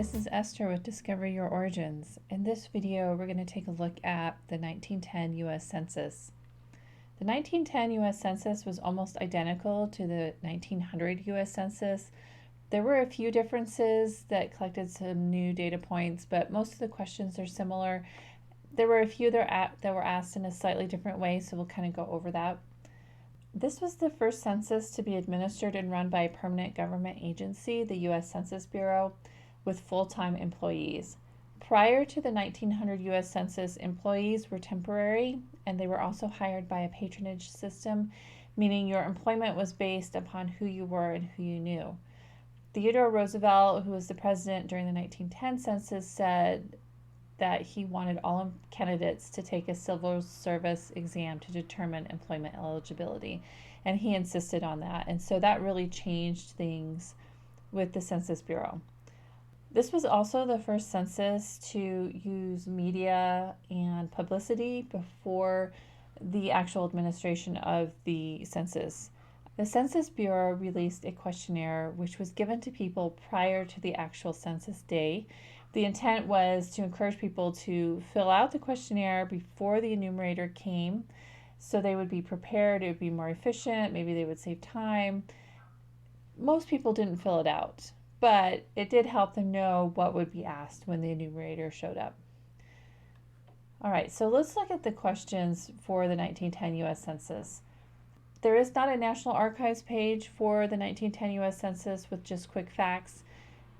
this is Esther with Discover Your Origins. In this video, we're going to take a look at the 1910 U.S. Census. The 1910 U.S. Census was almost identical to the 1900 U.S. Census. There were a few differences that collected some new data points, but most of the questions are similar. There were a few that were asked in a slightly different way, so we'll kind of go over that. This was the first census to be administered and run by a permanent government agency, the U.S. Census Bureau, with full-time employees. Prior to the 1900 U.S. Census, employees were temporary, and they were also hired by a patronage system, meaning your employment was based upon who you were and who you knew. Theodore Roosevelt, who was the president during the 1910 census, said that he wanted all candidates to take a civil service exam to determine employment eligibility, and he insisted on that. And so that really changed things with the Census Bureau. This was also the first census to use media and publicity before the actual administration of the census. The Census Bureau released a questionnaire which was given to people prior to the actual census day. The intent was to encourage people to fill out the questionnaire before the enumerator came, so they would be prepared, it would be more efficient, maybe they would save time. Most people didn't fill it out, but it did help them know what would be asked when the enumerator showed up. All right, so let's look at the questions for the 1910 U.S. Census. There is not a National Archives page for the 1910 U.S. Census with just quick facts.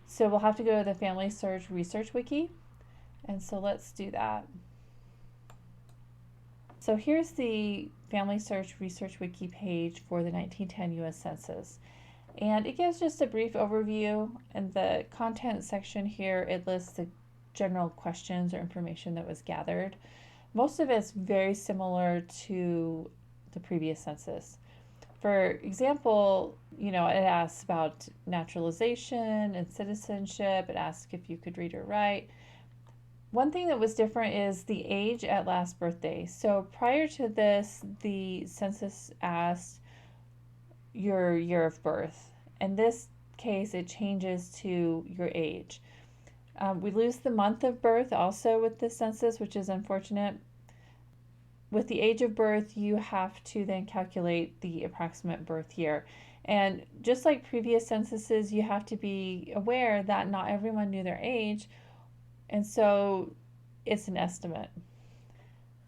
So we'll have to go to the Family Search Research Wiki. And so let's do that. So here's the Family Search Research Wiki page for the 1910 U.S. Census. And it gives just a brief overview. In the content section here, it lists the general questions or information that was gathered. Most of it's very similar to the previous census. For example, it asks about naturalization and citizenship. It asks if you could read or write. One thing that was different is the age at last birthday. So prior to this, the census asked your year of birth. In this case, it changes to your age. We lose the month of birth also with this census, which is unfortunate. With the age of birth, you have to then calculate the approximate birth year. And just like previous censuses, you have to be aware that not everyone knew their age, and so it's an estimate.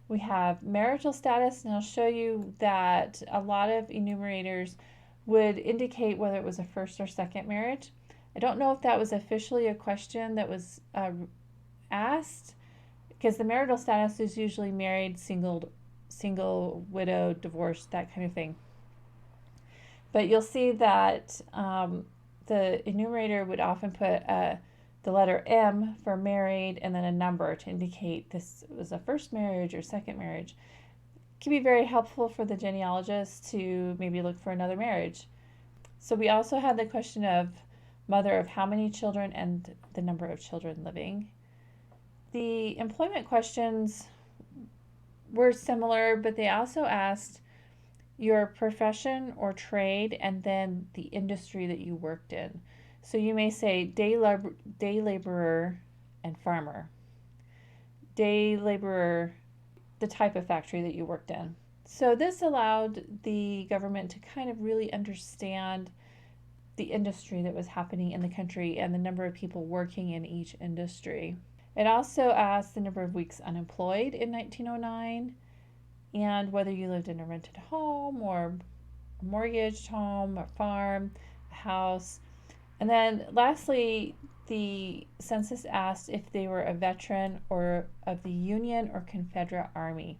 We have marital status, and I'll show you that a lot of enumerators would indicate whether it was a first or second marriage. I don't know if that was officially a question that was asked, because the marital status is usually married, single, widow, divorced, that kind of thing. But you'll see that the enumerator would often put the letter M for married and then a number to indicate this was a first marriage or second marriage. It can be very helpful for the genealogist to maybe look for another marriage. So we also had the question of mother of how many children and the number of children living. The employment questions were similar, but they also asked your profession or trade and then the industry that you worked in. So you may say day laborer and farmer. Day laborer, the type of factory that you worked in. So this allowed the government to kind of really understand the industry that was happening in the country and the number of people working in each industry. It also asked the number of weeks unemployed in 1909 and whether you lived in a rented home or a mortgaged home, a farm, a house. And then lastly, the census asked if they were a veteran or of the Union or Confederate Army.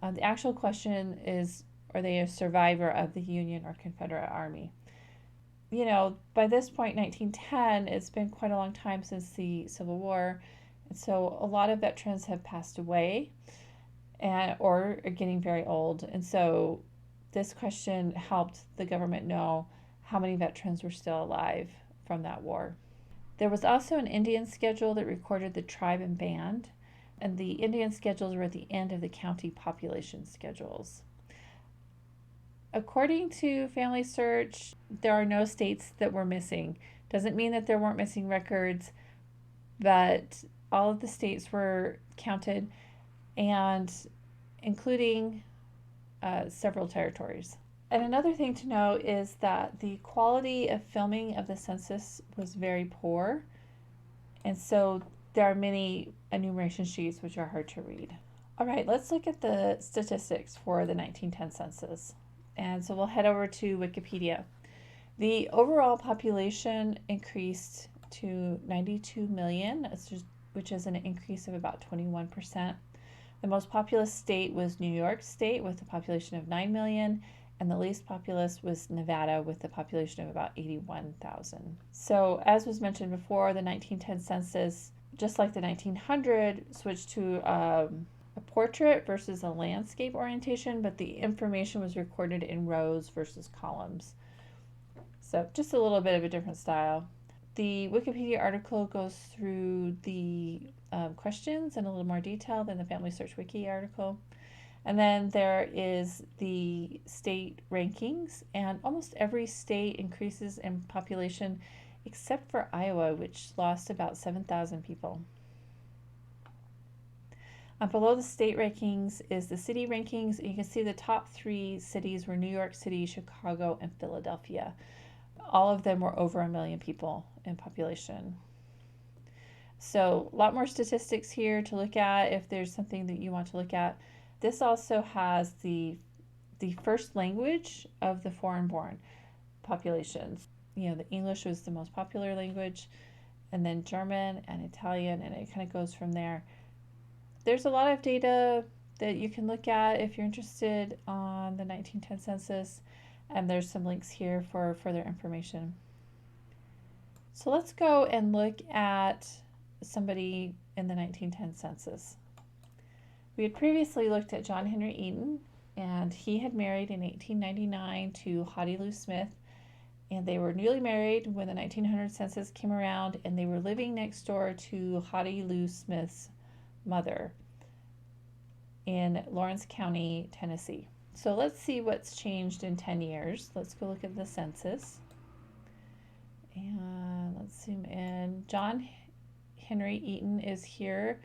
The actual question is, are they a survivor of the Union or Confederate Army? By this point, 1910, it's been quite a long time since the Civil War. And so a lot of veterans have passed away or are getting very old. And so this question helped the government know how many veterans were still alive from that war. There was also an Indian schedule that recorded the tribe and band, and the Indian schedules were at the end of the county population schedules. According to Family Search, there are no states that were missing. Doesn't mean that there weren't missing records, but all of the states were counted, and including several territories. And another thing to note is that the quality of filming of the census was very poor, and so there are many enumeration sheets which are hard to read. All right, let's look at the statistics for the 1910 census. And so we'll head over to Wikipedia. The overall population increased to 92 million, which is an increase of about 21%. The most populous state was New York State with a population of 9 million, and the least populous was Nevada with a population of about 81,000. So as was mentioned before, the 1910 census, just like the 1900, switched to a portrait versus a landscape orientation, but the information was recorded in rows versus columns. So just a little bit of a different style. The Wikipedia article goes through the questions in a little more detail than the Family Search Wiki article. And then there is the state rankings, and almost every state increases in population except for Iowa, which lost about 7,000 people. Below the state rankings is the city rankings. You can see the top 3 cities were New York City, Chicago, and Philadelphia. All of them were over 1 million people in population. So a lot more statistics here to look at if there's something that you want to look at. This also has the first language of the foreign-born populations. You know, the English was the most popular language, and then German and Italian, and it kind of goes from there. There's a lot of data that you can look at if you're interested on the 1910 census, and there's some links here for further information. So let's go and look at somebody in the 1910 census. We had previously looked at John Henry Eaton, and he had married in 1899 to Hattie Lou Smith, and they were newly married when the 1900 census came around, and they were living next door to Hattie Lou Smith's mother in Lawrence County, Tennessee. So let's see what's changed in 10 years. Let's go look at the census. And let's zoom in. John Henry Eaton is here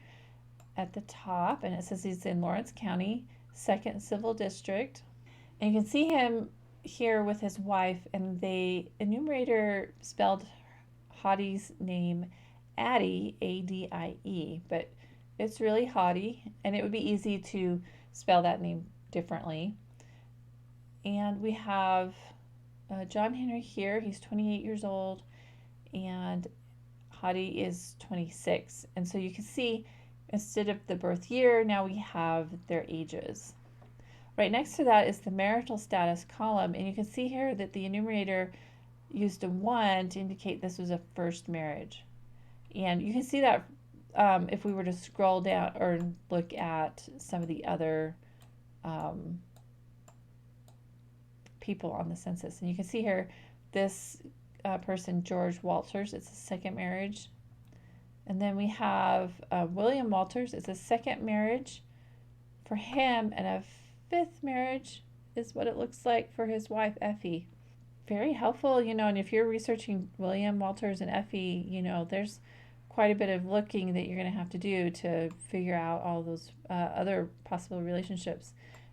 at the top, and it says he's in Lawrence County, 2nd Civil District. And you can see him here with his wife, and the enumerator spelled Hattie's name Addie, A-D-I-E, but it's really Hattie, and it would be easy to spell that name differently. And we have John Henry here. He's 28 years old, and Hattie is 26. And so you can see instead of the birth year, now we have their ages. Right next to that is the marital status column, and you can see here that the enumerator used a 1 to indicate this was a first marriage. And you can see that if we were to scroll down or look at some of the other people on the census. And you can see here this person, George Walters, it's a second marriage. And then we have William Walters. It's a second marriage for him, and a 5th marriage is what it looks like for his wife, Effie. Very helpful, you know, and if you're researching William Walters and Effie, you know, there's quite a bit of looking that you're going to have to do to figure out all those other possible relationships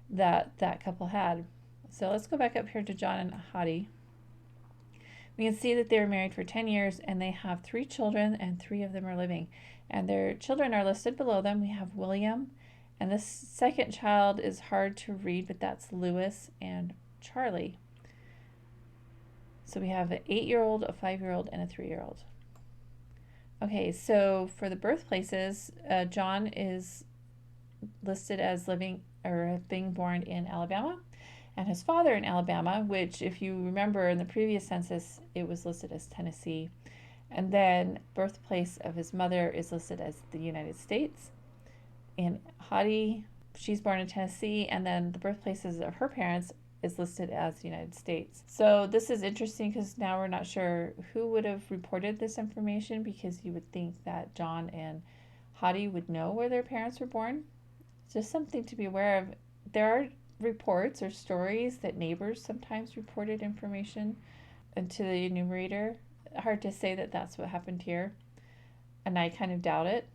that that couple had. So let's go back up here to John and Hattie. We can see that they were married for 10 years, and they have 3 children, and 3 of them are living. And their children are listed below them. We have William, and this second child is hard to read, but that's Lewis and Charlie. So we have an 8-year-old, a 5-year-old, and a 3-year-old. Okay, so for the birthplaces, John is listed as living or being born in Alabama, and his father in Alabama, which if you remember in the previous census, it was listed as Tennessee. And then birthplace of his mother is listed as the United States. And Hattie, she's born in Tennessee, and then the birthplaces of her parents is listed as the United States. So this is interesting because now we're not sure who would have reported this information, because you would think that John and Hattie would know where their parents were born. Just something to be aware of. There are reports or stories that neighbors sometimes reported information into the enumerator. Hard to say that that's what happened here. and I kind of doubt it,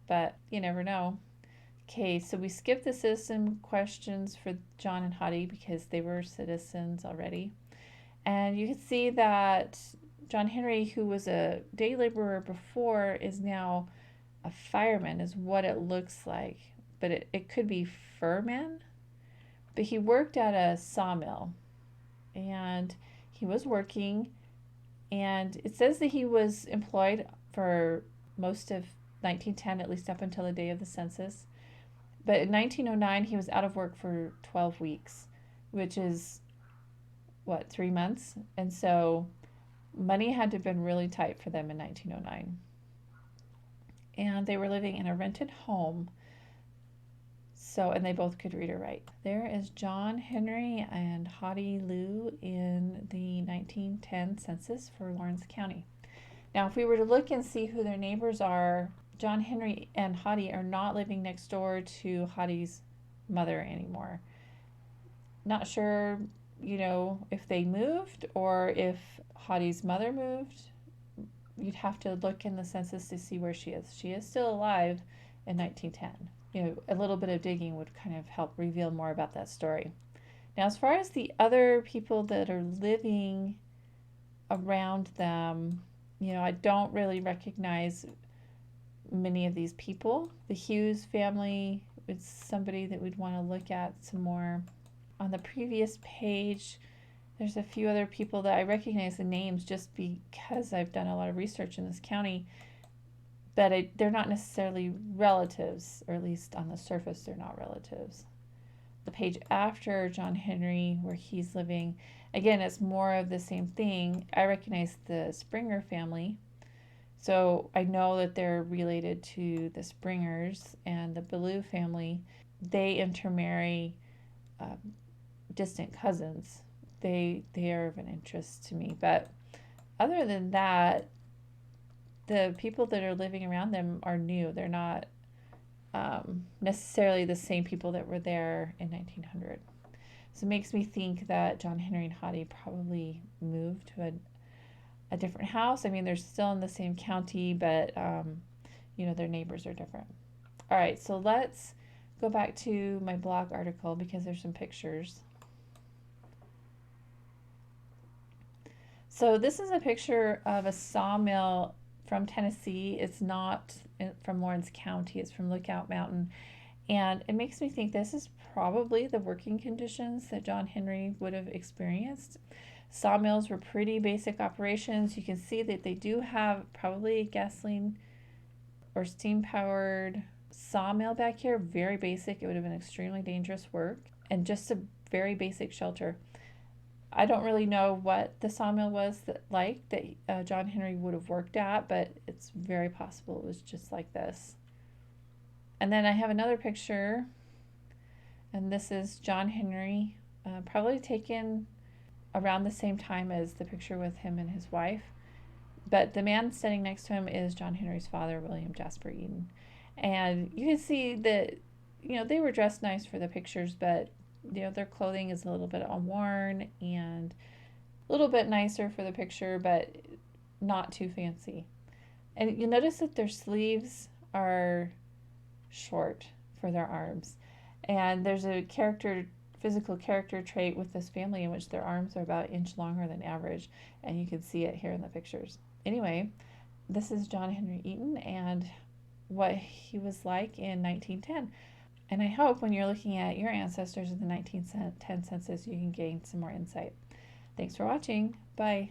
but you never know. Okay, so we skipped the citizen questions for John and Hattie because they were citizens already. And you can see that John Henry, who was a day laborer before, is now a fireman, is what it looks like. But it could be furman. But he worked at a sawmill and he was working. And it says that he was employed for most of 1910, at least up until the day of the census. But in 1909, he was out of work for 12 weeks, which is what, 3 months? And so money had to have been really tight for them in 1909. And they were living in a rented home. So, and they both could read or write. There is John Henry and Hattie Lou in the 1910 census for Lawrence County. Now, if we were to look and see who their neighbors are, John Henry and Hattie are not living next door to Hattie's mother anymore. Not sure, if they moved or if Hattie's mother moved. You'd have to look in the census to see where she is. She is still alive in 1910. A little bit of digging would kind of help reveal more about that story. Now, as far as the other people that are living around them, I don't really recognize many of these people. The Hughes family is somebody that we'd want to look at some more. On the previous page, there's a few other people that I recognize the names just because I've done a lot of research in this county, but they're not necessarily relatives, or at least on the surface they're not relatives. The page after John Henry, where he's living, again, it's more of the same thing. I recognize the Springer family, so I know that they're related to the Springers, and the Ballou family, they intermarry distant cousins. They are of an interest to me, but other than that, the people that are living around them are new. They're not necessarily the same people that were there in 1900. So it makes me think that John Henry and Hattie probably moved to a different house. I mean, they're still in the same county, but their neighbors are different. All right, so let's go back to my blog article because there's some pictures. So this is a picture of a sawmill from Tennessee. It's not from Lawrence County. It's from Lookout Mountain. And it makes me think this is probably the working conditions that John Henry would have experienced. Sawmills were pretty basic operations. You can see that they do have probably gasoline or steam-powered sawmill back here. Very basic. It would have been extremely dangerous work and just a very basic shelter. I don't really know what the sawmill was that John Henry would have worked at, but it's very possible it was just like this. And then I have another picture, and this is John Henry, probably taken around the same time as the picture with him and his wife. But the man standing next to him is John Henry's father, William Jasper Eaton. And you can see that, they were dressed nice for the pictures, but their clothing is a little bit worn and a little bit nicer for the picture, but not too fancy. And you'll notice that their sleeves are short for their arms. And there's a physical character trait with this family in which their arms are about an inch longer than average. And you can see it here in the pictures. Anyway, this is John Henry Eaton and what he was like in 1910. And I hope when you're looking at your ancestors in the 1910 census, you can gain some more insight. Thanks for watching. Bye.